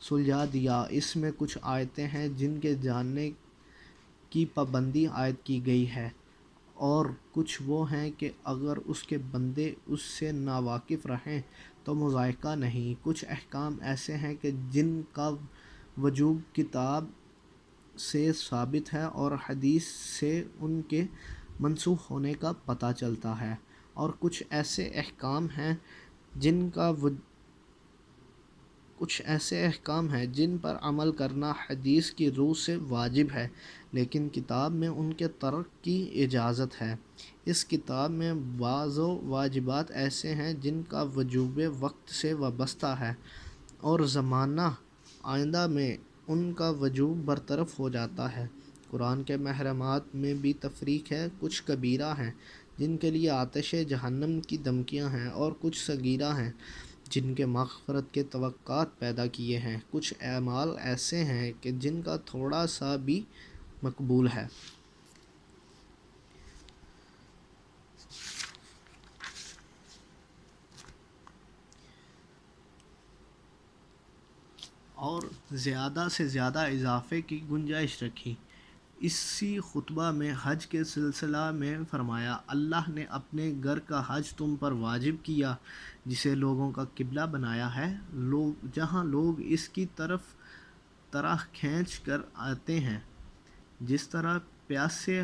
سلجھا دیا۔ اس میں کچھ آیتیں ہیں جن کے جاننے کی پابندی عائد کی گئی ہے، اور کچھ وہ ہیں کہ اگر اس کے بندے اس سے ناواقف رہیں تو مضائقہ نہیں۔ کچھ احکام ایسے ہیں کہ جن کا وجوب کتاب سے ثابت ہے اور حدیث سے ان کے منسوخ ہونے کا پتہ چلتا ہے، اور کچھ ایسے احکام ہیں جن پر عمل کرنا حدیث کی روح سے واجب ہے، لیکن کتاب میں ان کے ترک کی اجازت ہے۔ اس کتاب میں بعض واجبات ایسے ہیں جن کا وجوب وقت سے وابستہ ہے، اور زمانہ آئندہ میں ان کا وجوب برطرف ہو جاتا ہے۔ قرآن کے محرمات میں بھی تفریق ہے۔ کچھ کبیرہ ہیں جن کے لیے آتش جہنم کی دھمکیاں ہیں، اور کچھ صغیرہ ہیں جن کے مغفرت کے توقعات پیدا کیے ہیں۔ کچھ اعمال ایسے ہیں کہ جن کا تھوڑا سا بھی مقبول ہے۔ اور زیادہ سے زیادہ اضافے کی گنجائش رکھی۔ اسی خطبہ میں حج کے سلسلہ میں فرمایا، اللہ نے اپنے گھر کا حج تم پر واجب کیا، جسے لوگوں کا قبلہ بنایا ہے، جہاں لوگ اس کی طرح کھینچ کر آتے ہیں، جس طرح پیاسے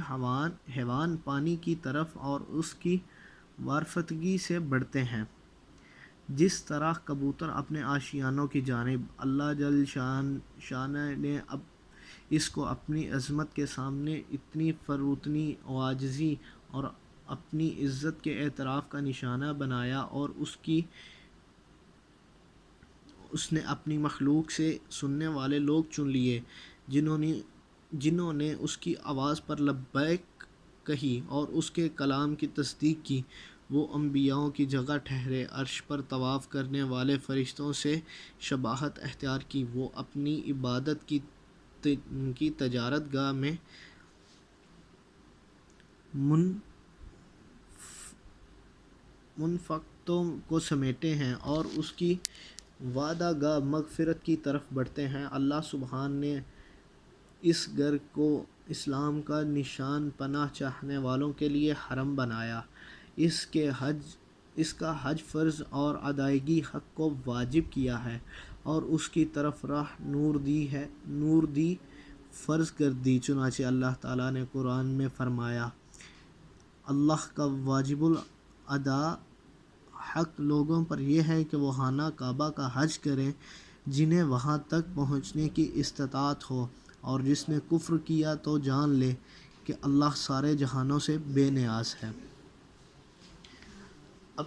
حیوان پانی کی طرف اور اس کی وارفتگی سے بڑھتے ہیں، جس طرح کبوتر اپنے آشیانوں کی جانب۔ اللہ جل شانہ نے اس کو اپنی عظمت کے سامنے اتنی فروتنی و عاجزی اور اپنی عزت کے اعتراف کا نشانہ بنایا، اور اس نے اپنی مخلوق سے سننے والے لوگ چن لیے، جنہوں نے اس کی آواز پر لبیک کہی اور اس کے کلام کی تصدیق کی۔ وہ انبیاءوں کی جگہ ٹھہرے، عرش پر طواف کرنے والے فرشتوں سے شباہت اختیار کی۔ وہ اپنی عبادت کی تجارت گاہ میں منفقتوں کو سمیٹتے ہیں، اور اس کی وعدہ گاہ مغفرت کی طرف بڑھتے ہیں۔ اللہ سبحانہ نے اس گھر کو اسلام کا نشان پناہ چاہنے والوں کے لیے حرم بنایا، اس کا حج فرض اور ادائیگی حق کو واجب کیا ہے، اور اس کی طرف راہ نور دی فرض کر دی۔ چنانچہ اللہ تعالیٰ نے قرآن میں فرمایا، اللہ کا واجب الادا حق لوگوں پر یہ ہے کہ وہ خانہ کعبہ کا حج کریں جنہیں وہاں تک پہنچنے کی استطاعت ہو، اور جس نے کفر کیا تو جان لے کہ اللہ سارے جہانوں سے بے نیاز ہے۔ اب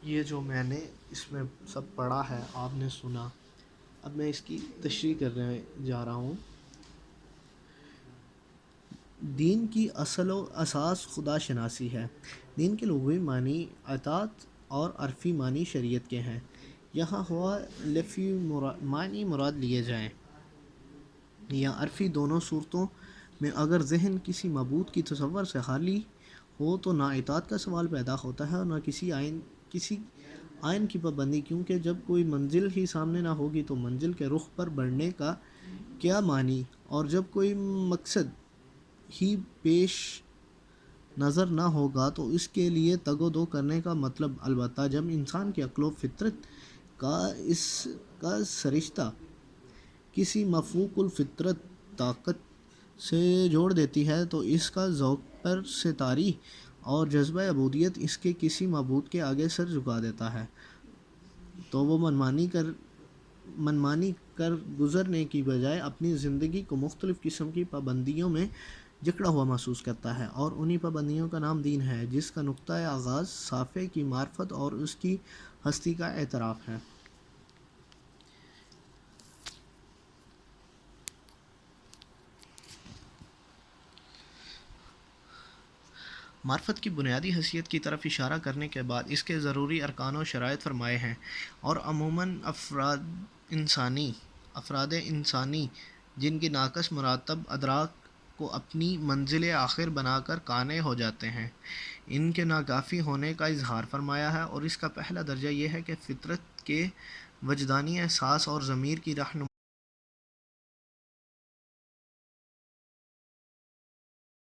یہ جو میں نے اس میں سب پڑھا ہے، آپ نے سنا، اب میں اس کی تشریح کرنے جا رہا ہوں۔ دین کی اصل و اساس خدا شناسی ہے۔ دین کے لغوی معنی اطاعت اور عرفی معنی شریعت کے ہیں۔ یہاں ہوا لفظی معنی مراد لیے جائیں یا عرفی، دونوں صورتوں میں اگر ذہن کسی معبود کی تصور سے خالی ہو تو نہ اطاعت کا سوال پیدا ہوتا ہے اور نہ کسی آئین کی پابندی، کیونکہ جب کوئی منزل ہی سامنے نہ ہوگی تو منزل کے رخ پر بڑھنے کا کیا معنی، اور جب کوئی مقصد ہی پیش نظر نہ ہوگا تو اس کے لیے تگ و دو کرنے کا مطلب۔ البتہ جب انسان کی عقل و فطرت کا سرشتہ کسی مفوق الفطرت طاقت سے جوڑ دیتی ہے تو اس کا ذوق پر ستاری اور جذبہ عبودیت اس کے کسی معبود کے آگے سر جھکا دیتا ہے، تو وہ منمانی کر گزرنے کی بجائے اپنی زندگی کو مختلف قسم کی پابندیوں میں جکڑا ہوا محسوس کرتا ہے، اور انہی پابندیوں کا نام دین ہے، جس کا نقطہ آغاز صافے کی معرفت اور اس کی ہستی کا اعتراف ہے۔ معرفت کی بنیادی حیثیت کی طرف اشارہ کرنے کے بعد اس کے ضروری ارکان و شرائط فرمائے ہیں، اور عموماً افراد انسانی جن کی ناقص مراتب ادراک کو اپنی منزل آخر بنا کر قانع ہو جاتے ہیں، ان کے ناکافی ہونے کا اظہار فرمایا ہے۔ اور اس کا پہلا درجہ یہ ہے کہ فطرت کے وجدانی احساس اور ضمیر کی رہنمائی